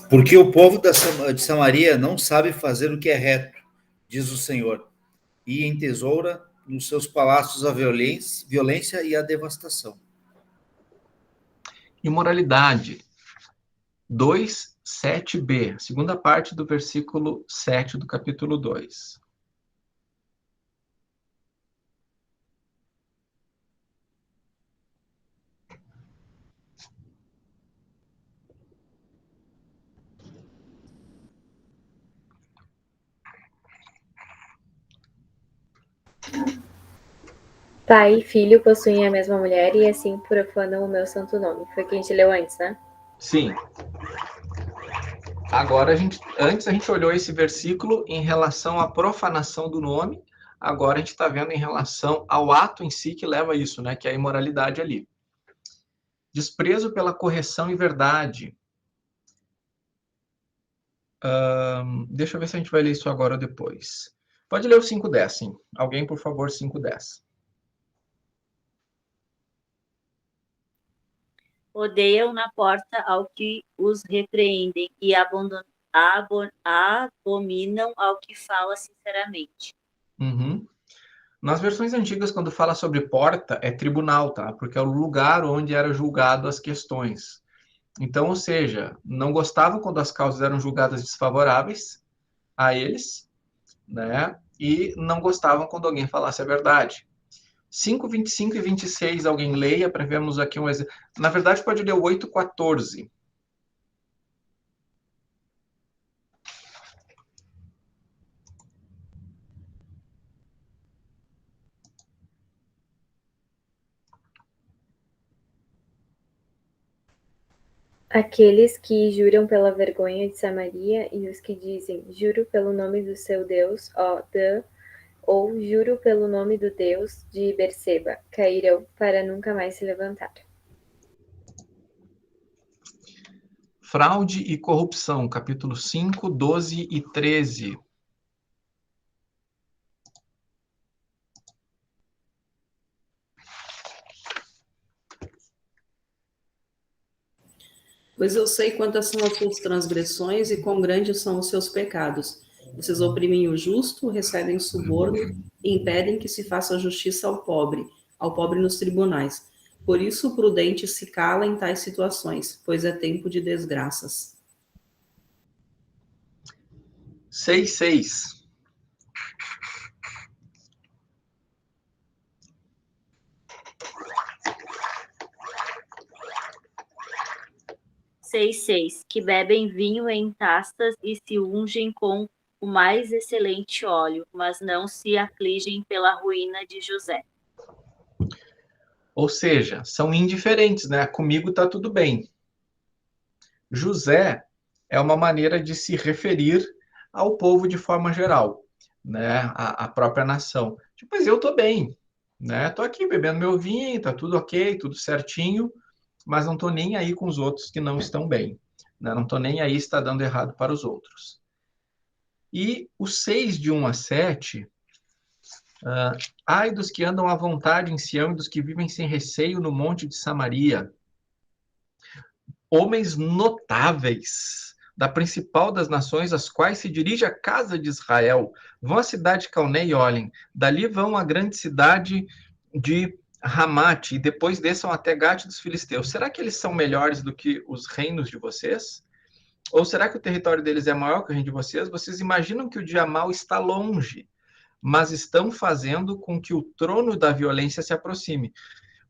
Porque o povo de Samaria não sabe fazer o que é reto, diz o Senhor, e entesoura nos seus palácios a violência e a devastação. Imoralidade. 2, 7b, segunda parte do versículo 7 do capítulo 2. Pai e filho possuem a mesma mulher e assim profanam o meu santo nome. Foi o que a gente leu antes, né? Sim. Agora, antes a gente olhou esse versículo em relação à profanação do nome, Agora a gente está vendo em relação ao ato em si que leva a isso, né? Que é a imoralidade ali. Desprezo pela correção e verdade. Deixa eu ver se a gente vai ler isso agora ou depois. Pode ler o 5:10, sim. Alguém, por favor, 5:10. Odeiam na porta ao que os repreendem e abominam ao que fala sinceramente. Uhum. Nas versões antigas, quando fala sobre porta, é tribunal, tá? Porque é o lugar onde era julgado as questões. Então, ou seja, não gostavam quando as causas eram julgadas desfavoráveis a eles, né? E não gostavam quando alguém falasse a verdade. 5, 25 e 26, alguém leia, para vermos aqui um exemplo. Na verdade, pode ler o 8:14. Aqueles que juram pela vergonha de Samaria e os que dizem, juro pelo nome do seu Deus, ó Dan, ou juro pelo nome do Deus de Berseba, cairão para nunca mais se levantar. Fraude e corrupção, capítulo 5, 12 e 13. Pois eu sei quantas são as suas transgressões e quão grandes são os seus pecados. Vocês oprimem o justo, recebem suborno e impedem que se faça justiça ao pobre nos tribunais. Por isso o prudente se cala em tais situações, pois é tempo de desgraças. 6:6. Que bebem vinho em taças e se ungem com o mais excelente óleo, mas não se afligem pela ruína de José. Ou seja, são indiferentes, né? Comigo tá tudo bem. José é uma maneira de se referir ao povo de forma geral, né? A própria nação. Tipo, mas eu tô bem, né? Tô aqui bebendo meu vinho, tá tudo ok, tudo certinho, mas não tô nem aí com os outros que não estão bem, né? Não tô nem aí se está dando errado para os outros. E o 6, de 1 a 7, ai dos que andam à vontade em Sião e dos que vivem sem receio no monte de Samaria. Homens notáveis da principal das nações, as quais se dirige à casa de Israel. Vão à cidade de Calné e olhem. Dali vão à grande cidade de Ramate, e depois desçam até Gate dos Filisteus. Será que eles são melhores do que os reinos de vocês? Ou será que o território deles é maior que o reino de vocês? Vocês imaginam que o dia mau está longe, mas estão fazendo com que o trono da violência se aproxime.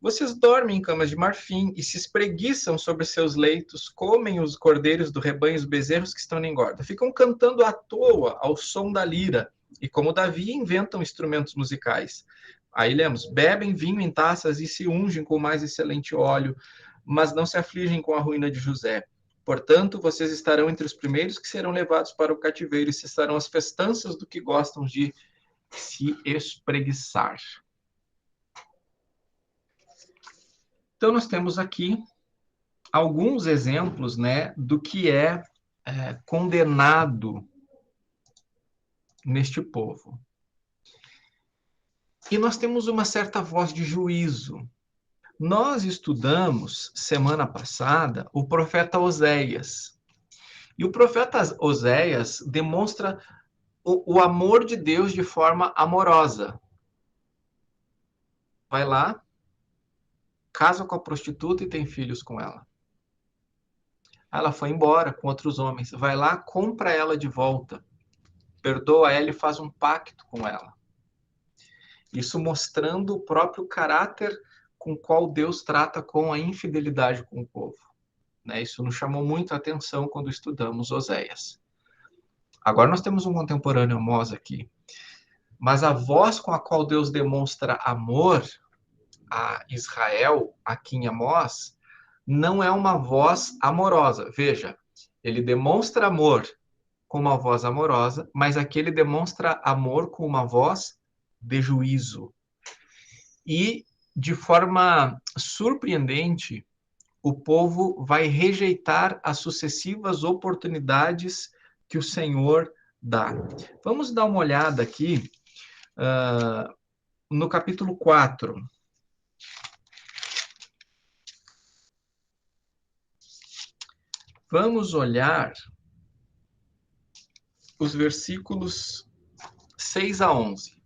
Vocês dormem em camas de marfim e se espreguiçam sobre seus leitos, comem os cordeiros do rebanho, os bezerros que estão na engorda. Ficam cantando à toa ao som da lira, e como Davi, inventam instrumentos musicais. Aí lemos, bebem vinho em taças e se ungem com o mais excelente óleo, mas não se afligem com a ruína de José. Portanto, vocês estarão entre os primeiros que serão levados para o cativeiro e cessarão as festanças do que gostam de se espreguiçar. Então, nós temos aqui alguns exemplos, né, do que é condenado neste povo. E nós temos uma certa voz de juízo. Nós estudamos, semana passada, o profeta Oséias. E o profeta Oséias demonstra o amor de Deus de forma amorosa. Vai lá, casa com a prostituta e tem filhos com ela. Ela foi embora com outros homens. Vai lá, compra ela de volta. Perdoa ela e faz um pacto com ela. Isso mostrando o próprio caráter com qual Deus trata com a infidelidade com o povo. Né? Isso nos chamou muito a atenção quando estudamos Oséias. Agora nós temos um contemporâneo Amós aqui. Mas a voz com a qual Deus demonstra amor a Israel, aqui em Amós, não é uma voz amorosa. Veja, ele demonstra amor com uma voz amorosa, mas aqui ele demonstra amor com uma voz de juízo. E, de forma surpreendente, o povo vai rejeitar as sucessivas oportunidades que o Senhor dá. Vamos dar uma olhada aqui no capítulo 4. Vamos olhar os versículos 6 a 11.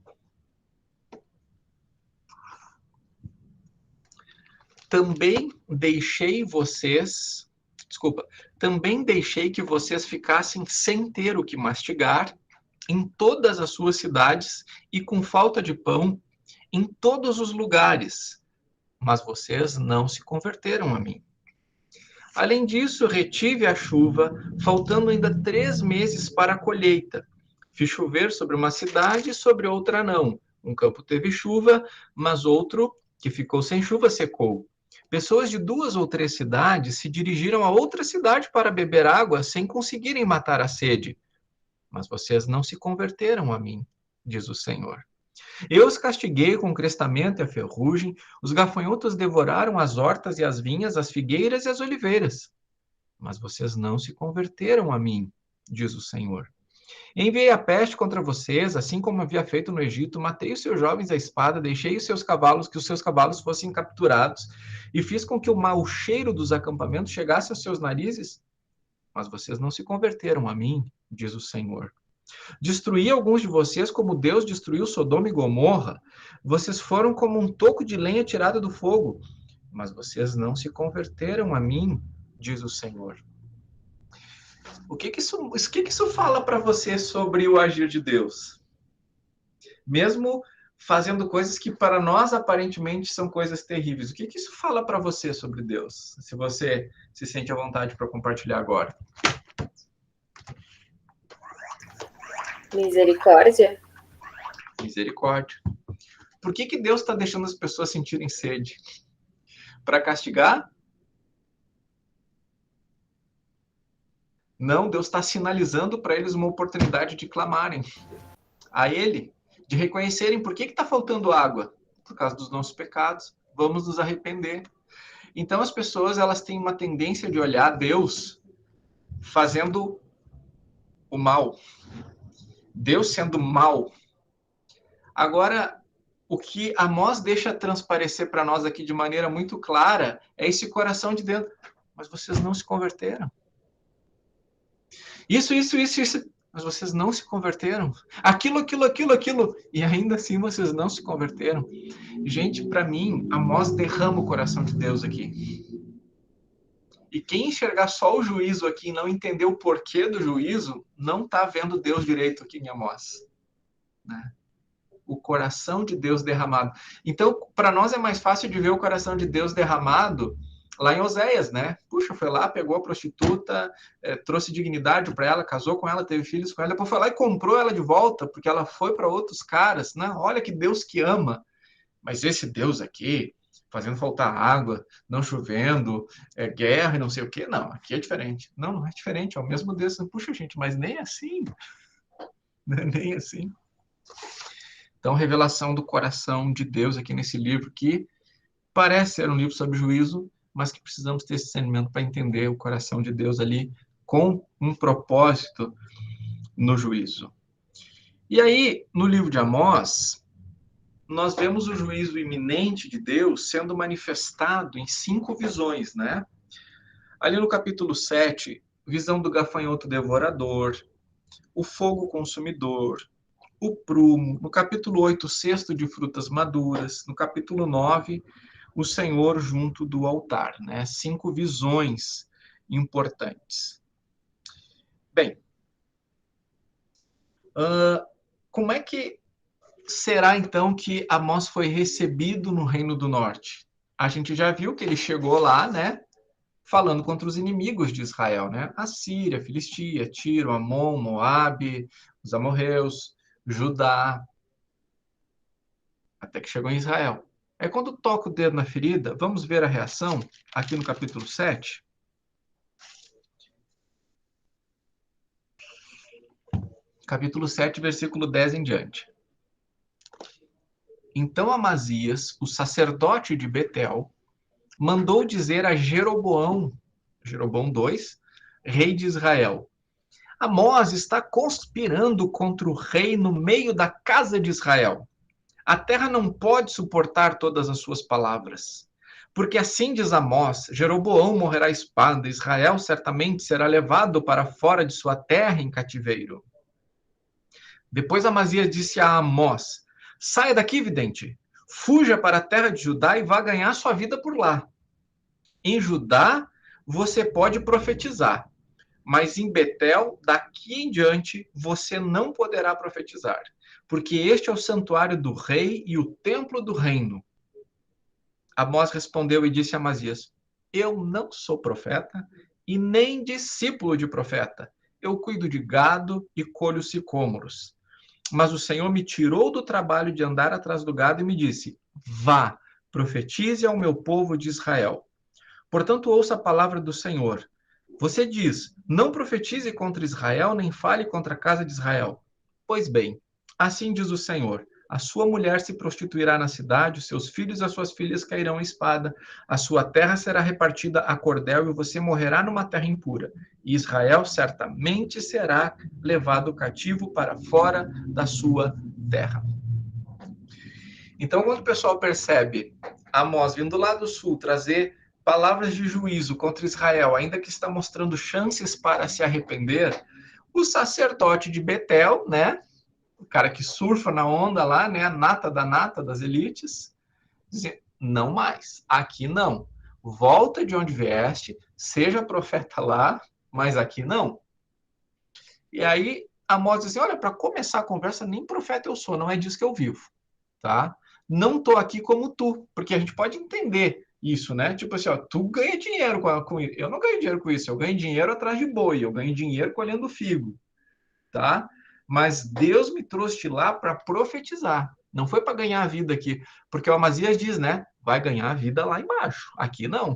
Também deixei que vocês ficassem sem ter o que mastigar em todas as suas cidades e com falta de pão em todos os lugares, mas vocês não se converteram a mim. Além disso, retive a chuva, faltando ainda 3 meses para a colheita. Fiz chover sobre uma cidade e sobre outra não. Um campo teve chuva, mas outro, que ficou sem chuva, secou. Pessoas de 2 ou 3 cidades se dirigiram a outra cidade para beber água sem conseguirem matar a sede. Mas vocês não se converteram a mim, diz o Senhor. Eu os castiguei com o crestamento e a ferrugem, os gafanhotos devoraram as hortas e as vinhas, as figueiras e as oliveiras. Mas vocês não se converteram a mim, diz o Senhor. Enviei a peste contra vocês, assim como havia feito no Egito, matei os seus jovens à espada, deixei os seus cavalos fossem capturados, e fiz com que o mau cheiro dos acampamentos chegasse aos seus narizes. Mas vocês não se converteram a mim, diz o Senhor. Destruí alguns de vocês como Deus destruiu Sodoma e Gomorra. Vocês foram como um toco de lenha tirado do fogo. Mas vocês não se converteram a mim, diz o Senhor. O que isso fala para você sobre o agir de Deus? Mesmo fazendo coisas que para nós aparentemente são coisas terríveis. O que isso fala para você sobre Deus? Se você se sente à vontade para compartilhar agora. Misericórdia. Misericórdia. Por que Deus está deixando as pessoas sentirem sede? Para castigar? Não, Deus está sinalizando para eles uma oportunidade de clamarem a Ele, de reconhecerem por que está faltando água. Por causa dos nossos pecados. Vamos nos arrepender. Então as pessoas elas têm uma tendência de olhar Deus fazendo o mal. Deus sendo mal. Agora, o que Amós deixa transparecer para nós aqui de maneira muito clara é esse coração de dentro. Mas vocês não se converteram. Isso. Mas vocês não se converteram. Aquilo. E ainda assim vocês não se converteram. Gente, para mim, Amós derrama o coração de Deus aqui. E quem enxergar só o juízo aqui e não entender o porquê do juízo, não está vendo Deus direito aqui em Amós. Né? O coração de Deus derramado. Então, para nós é mais fácil de ver o coração de Deus derramado lá em Oséias, né? Puxa, foi lá, pegou a prostituta, trouxe dignidade para ela, casou com ela, teve filhos com ela, depois foi lá e comprou ela de volta, porque ela foi para outros caras, né? Olha que Deus que ama. Mas esse Deus aqui, fazendo faltar água, não chovendo, guerra e não sei o quê, não, aqui é diferente. Não é diferente, é o mesmo Deus. Puxa, gente, mas nem assim. Nem assim. Então, revelação do coração de Deus aqui nesse livro, que parece ser um livro sobre juízo, mas que precisamos ter esse discernimento para entender o coração de Deus ali com um propósito no juízo. E aí, no livro de Amós, nós vemos o juízo iminente de Deus sendo manifestado em 5 visões, né? Ali no capítulo 7, visão do gafanhoto devorador, o fogo consumidor, o prumo. No capítulo 8, o cesto de frutas maduras. No capítulo 9, o Senhor junto do altar, né? 5 visões importantes. Bem, como é que será então que Amós foi recebido no Reino do Norte? A gente já viu que ele chegou lá, né? Falando contra os inimigos de Israel, né? A Síria, Filistia, Tiro, Amon, Moabe, os amorreus, Judá, até que chegou em Israel. Aí quando toca o dedo na ferida, vamos ver a reação aqui no capítulo 7. Capítulo 7, versículo 10 em diante. Então Amazias, o sacerdote de Betel, mandou dizer a Jeroboão II, rei de Israel: Amós está conspirando contra o rei no meio da casa de Israel. A terra não pode suportar todas as suas palavras. Porque assim diz Amós: Jeroboão morrerá à espada, Israel certamente será levado para fora de sua terra em cativeiro. Depois Amazias disse a Amós: Saia daqui, vidente, fuja para a terra de Judá e vá ganhar sua vida por lá. Em Judá, você pode profetizar, mas em Betel, daqui em diante, você não poderá profetizar, porque este é o santuário do rei e o templo do reino. Amós respondeu e disse a Amazias: Eu não sou profeta e nem discípulo de profeta. Eu cuido de gado e colho sicômoros. Mas o Senhor me tirou do trabalho de andar atrás do gado e me disse: Vá, profetize ao meu povo de Israel. Portanto, ouça a palavra do Senhor. Você diz: Não profetize contra Israel, nem fale contra a casa de Israel. Pois bem, assim diz o Senhor: a sua mulher se prostituirá na cidade, os seus filhos e as suas filhas cairão em espada, a sua terra será repartida a cordel e você morrerá numa terra impura. E Israel certamente será levado cativo para fora da sua terra. Então, quando o pessoal percebe Amós vindo lá do sul trazer palavras de juízo contra Israel, ainda que está mostrando chances para se arrepender, o sacerdote de Betel, né, o cara que surfa na onda lá, né, a nata da nata das elites, dizendo: não mais, aqui não. Volta de onde vieste, seja profeta lá, mas aqui não. E aí Amós diz assim: olha, para começar a conversa, nem profeta eu sou, não é disso que eu vivo, tá? Não tô aqui como tu, porque a gente pode entender isso, né? Tipo assim, ó, tu ganha dinheiro com isso. Eu não ganho dinheiro com isso, eu ganho dinheiro atrás de boi, eu ganho dinheiro colhendo figo, tá? Mas Deus me trouxe lá para profetizar. Não foi para ganhar a vida aqui. Porque o Amazias diz, né? Vai ganhar a vida lá embaixo. Aqui não.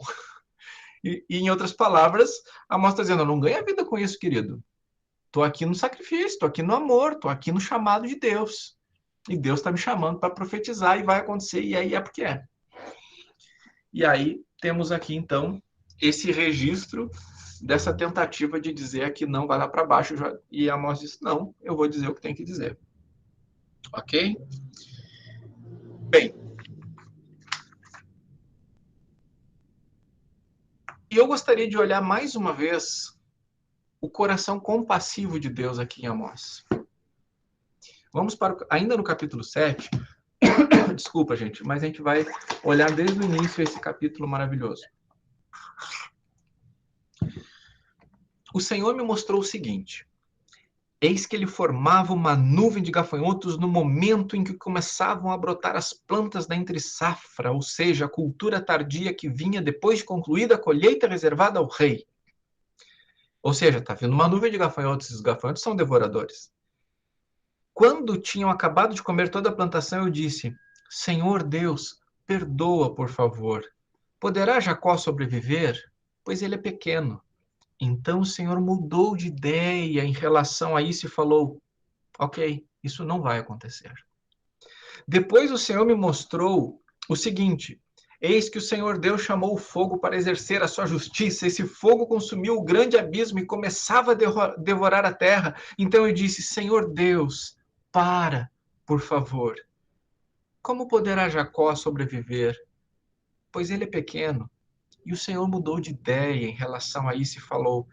E em outras palavras, Amós está dizendo: eu não ganho a vida com isso, querido. Estou aqui no sacrifício, estou aqui no amor, estou aqui no chamado de Deus. E Deus está me chamando para profetizar e vai acontecer. E aí é porque é. E aí temos aqui, então, esse registro dessa tentativa de dizer que não vai lá para baixo, e Amós disse: não, eu vou dizer o que tem que dizer. Ok? Bem, e eu gostaria de olhar mais uma vez o coração compassivo de Deus aqui em Amós. Vamos para, ainda no capítulo 7, desculpa, gente, mas a gente vai olhar desde o início esse capítulo maravilhoso. O Senhor me mostrou o seguinte: eis que ele formava uma nuvem de gafanhotos no momento em que começavam a brotar as plantas da entre-safra, ou seja, a cultura tardia que vinha depois de concluída a colheita reservada ao rei. Ou seja, está vindo uma nuvem de gafanhotos, e os gafanhotos são devoradores. Quando tinham acabado de comer toda a plantação, eu disse: Senhor Deus, perdoa, por favor. Poderá Jacó sobreviver? Pois ele é pequeno. Então o Senhor mudou de ideia em relação a isso e falou: ok, isso não vai acontecer. Depois o Senhor me mostrou o seguinte: eis que o Senhor Deus chamou o fogo para exercer a sua justiça. Esse fogo consumiu o grande abismo e começava a devorar a terra. Então eu disse: Senhor Deus, por favor. Como poderá Jacó sobreviver? Pois ele é pequeno. E o Senhor mudou de ideia em relação a isso e falou: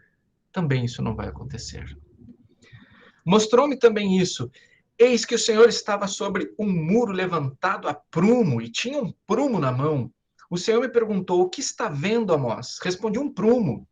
também isso não vai acontecer. Mostrou-me também isso: eis que o Senhor estava sobre um muro levantado a prumo e tinha um prumo na mão. O Senhor me perguntou: o que está vendo, Amós? Respondi: um prumo.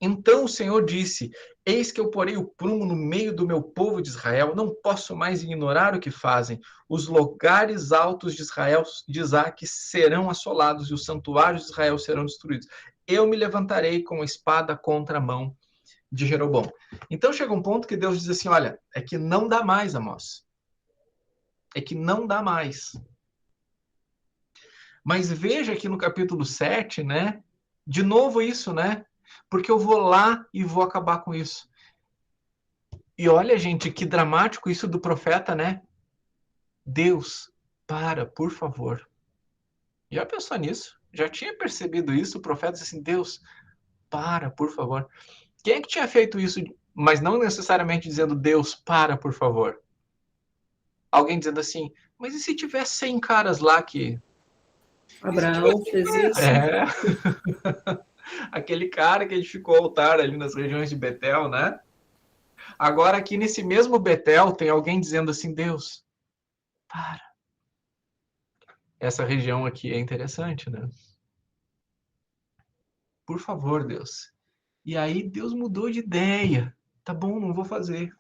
Então o Senhor disse: eis que eu porei o prumo no meio do meu povo de Israel, não posso mais ignorar o que fazem. Os lugares altos de Israel, de Isaac, serão assolados e os santuários de Israel serão destruídos. Eu me levantarei com a espada contra a mão de Jeroboão. Então chega um ponto que Deus diz assim: olha, é que não dá mais, Amós. É que não dá mais. Mas veja aqui no capítulo 7, né? De novo isso, né? Porque eu vou lá e vou acabar com isso. E olha, gente, que dramático isso do profeta, né? Deus, por favor. Já pensou nisso? Já tinha percebido isso? O profeta disse assim, Deus, por favor. Quem é que tinha feito isso, mas não necessariamente dizendo, Deus, por favor? Alguém dizendo assim, mas e se tiver 100 caras lá que... Abraão fez isso. É, aquele cara que edificou o altar ali nas regiões de Betel, né? Agora aqui nesse mesmo Betel tem alguém dizendo assim, Deus, para. Essa região aqui é interessante, né? Por favor, Deus. E aí Deus mudou de ideia. Tá bom, não vou fazer.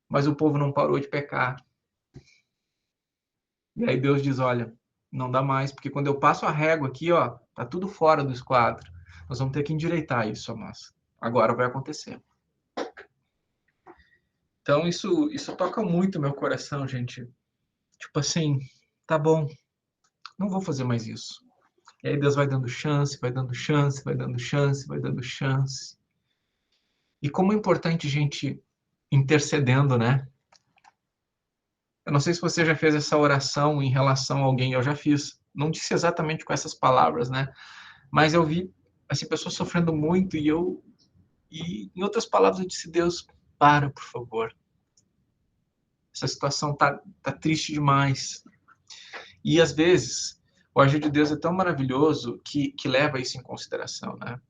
Mas o povo não parou de pecar. E aí Deus diz, olha, não dá mais, porque quando eu passo a régua aqui, ó, tá tudo fora do esquadro. Nós vamos ter que endireitar isso, Amós. Agora vai acontecer. Então isso toca muito meu coração, gente. Tipo assim, tá bom, não vou fazer mais isso. E aí Deus vai dando chance, vai dando chance, vai dando chance, vai dando chance. E como é importante a gente intercedendo, né? Eu não sei se você já fez essa oração em relação a alguém, eu já fiz. Não disse exatamente com essas palavras, né? Mas eu vi assim, pessoas sofrendo muito e em outras palavras eu disse, Deus, por favor. Essa situação tá triste demais. E às vezes o agir de Deus é tão maravilhoso que leva isso em consideração, né?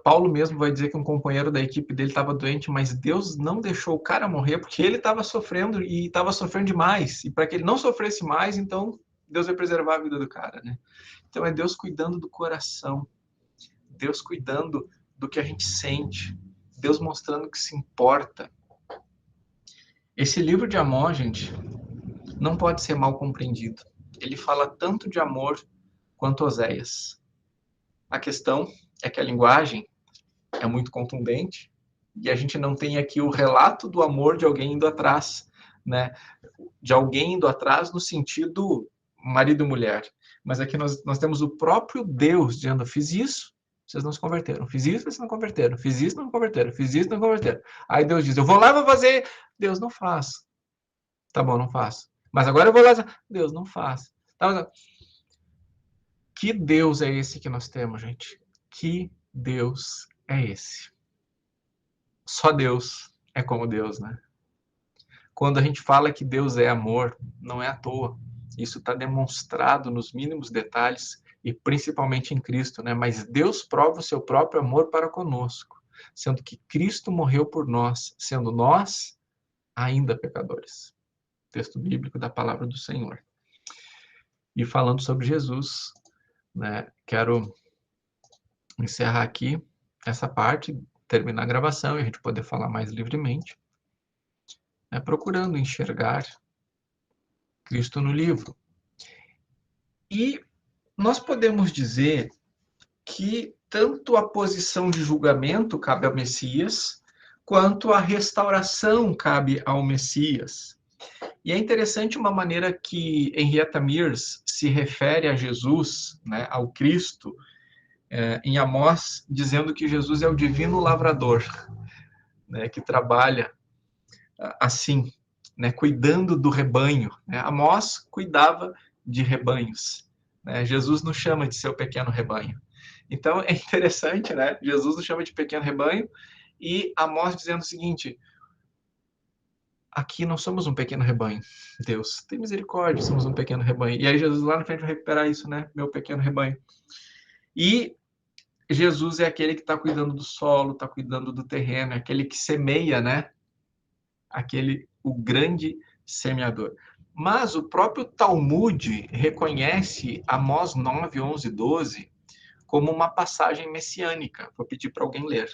Paulo mesmo vai dizer que um companheiro da equipe dele estava doente, mas Deus não deixou o cara morrer porque ele estava sofrendo e estava sofrendo demais. E para que ele não sofresse mais, então Deus vai preservar a vida do cara, né? Então é Deus cuidando do coração, Deus cuidando do que a gente sente, Deus mostrando que se importa. Esse livro de Amós, gente, não pode ser mal compreendido. Ele fala tanto de amor quanto Oséias. A questão é que a linguagem é muito contundente e a gente não tem aqui o relato do amor de alguém indo atrás, né? De alguém indo atrás no sentido marido e mulher. Mas aqui nós temos o próprio Deus dizendo, fiz isso, vocês não se converteram. Fiz isso, vocês não converteram. Fiz isso, não converteram. Fiz isso, não converteram. Aí Deus diz, eu vou lá e vou fazer. Deus não faz. Tá bom, não faço. Mas agora eu vou lá. Deus não faz. Tá, que Deus é esse que nós temos, gente? Que Deus é esse? Só Deus é como Deus, né? Quando a gente fala que Deus é amor, não é à toa. Isso está demonstrado nos mínimos detalhes e principalmente em Cristo, né? Mas Deus prova o seu próprio amor para conosco, sendo que Cristo morreu por nós, sendo nós ainda pecadores. Texto bíblico da palavra do Senhor. E falando sobre Jesus, né? Quero encerrar aqui essa parte, terminar a gravação e a gente poder falar mais livremente, né? Procurando enxergar Cristo no livro. E nós podemos dizer que tanto a posição de julgamento cabe ao Messias, quanto a restauração cabe ao Messias. E é interessante uma maneira que Henrietta Mears se refere a Jesus, né, ao Cristo, em Amós, dizendo que Jesus é o divino lavrador, né, que trabalha assim, né, cuidando do rebanho. Né? Amós cuidava de rebanhos. Né? Jesus nos chama de seu pequeno rebanho. Então é interessante, né? Jesus nos chama de pequeno rebanho e Amós dizendo o seguinte: aqui nós somos um pequeno rebanho. Deus, tem misericórdia, somos um pequeno rebanho. E aí Jesus lá na frente vai recuperar isso, né? Meu pequeno rebanho. E Jesus é aquele que está cuidando do solo, está cuidando do terreno, é aquele que semeia, né? O grande semeador. Mas o próprio Talmud reconhece Amós 9, 11, 12 como uma passagem messiânica. Vou pedir para alguém ler.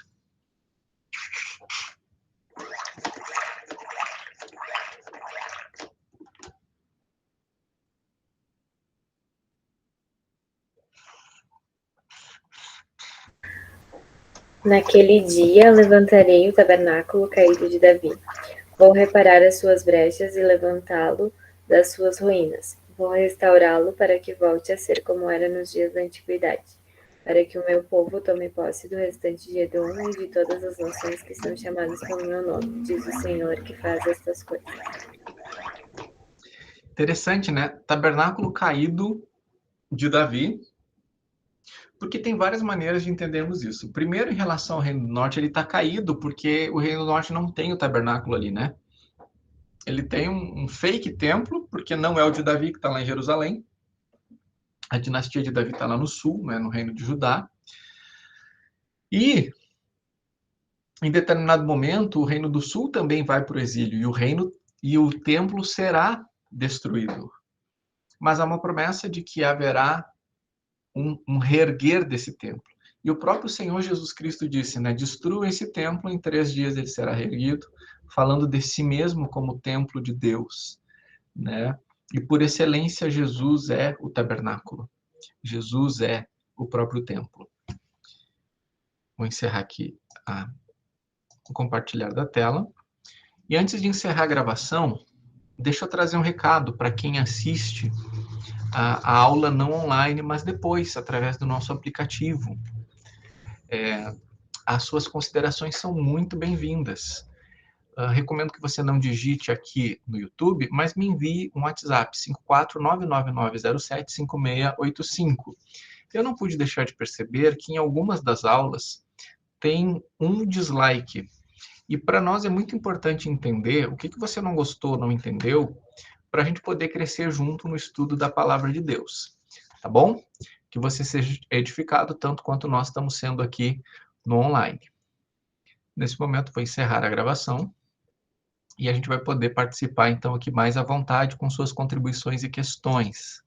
Naquele dia levantarei o tabernáculo caído de Davi. Vou reparar as suas brechas e levantá-lo das suas ruínas. Vou restaurá-lo para que volte a ser como era nos dias da antiguidade, para que o meu povo tome posse do restante de Edom e de todas as nações que são chamadas pelo meu nome, diz o Senhor que faz estas coisas. Interessante, né? Tabernáculo caído de Davi, porque tem várias maneiras de entendermos isso. Primeiro, em relação ao Reino do Norte, ele está caído porque o Reino do Norte não tem o tabernáculo ali, né? Ele tem um fake templo, porque não é o de Davi que está lá em Jerusalém. A dinastia de Davi está lá no sul, né, no Reino de Judá. E, em determinado momento, o Reino do Sul também vai para o exílio e o templo será destruído. Mas há uma promessa de que haverá um reerguer desse templo. E o próprio Senhor Jesus Cristo disse, né, destrua esse templo, em 3 dias ele será reerguido, falando de si mesmo como templo de Deus, né? E por excelência, Jesus é o tabernáculo. Jesus é o próprio templo. Vou encerrar aqui o compartilhar da tela. E antes de encerrar a gravação, deixa eu trazer um recado para quem assiste a aula não online, mas depois, através do nosso aplicativo. As suas considerações são muito bem-vindas. Recomendo que você não digite aqui no YouTube, mas me envie um WhatsApp, 54999075685. Eu não pude deixar de perceber que em algumas das aulas tem um dislike. E para nós é muito importante entender o que você não gostou, não entendeu, para a gente poder crescer junto no estudo da palavra de Deus. Tá bom? Que você seja edificado tanto quanto nós estamos sendo aqui no online. Nesse momento, vou encerrar a gravação e a gente vai poder participar, então, aqui mais à vontade com suas contribuições e questões.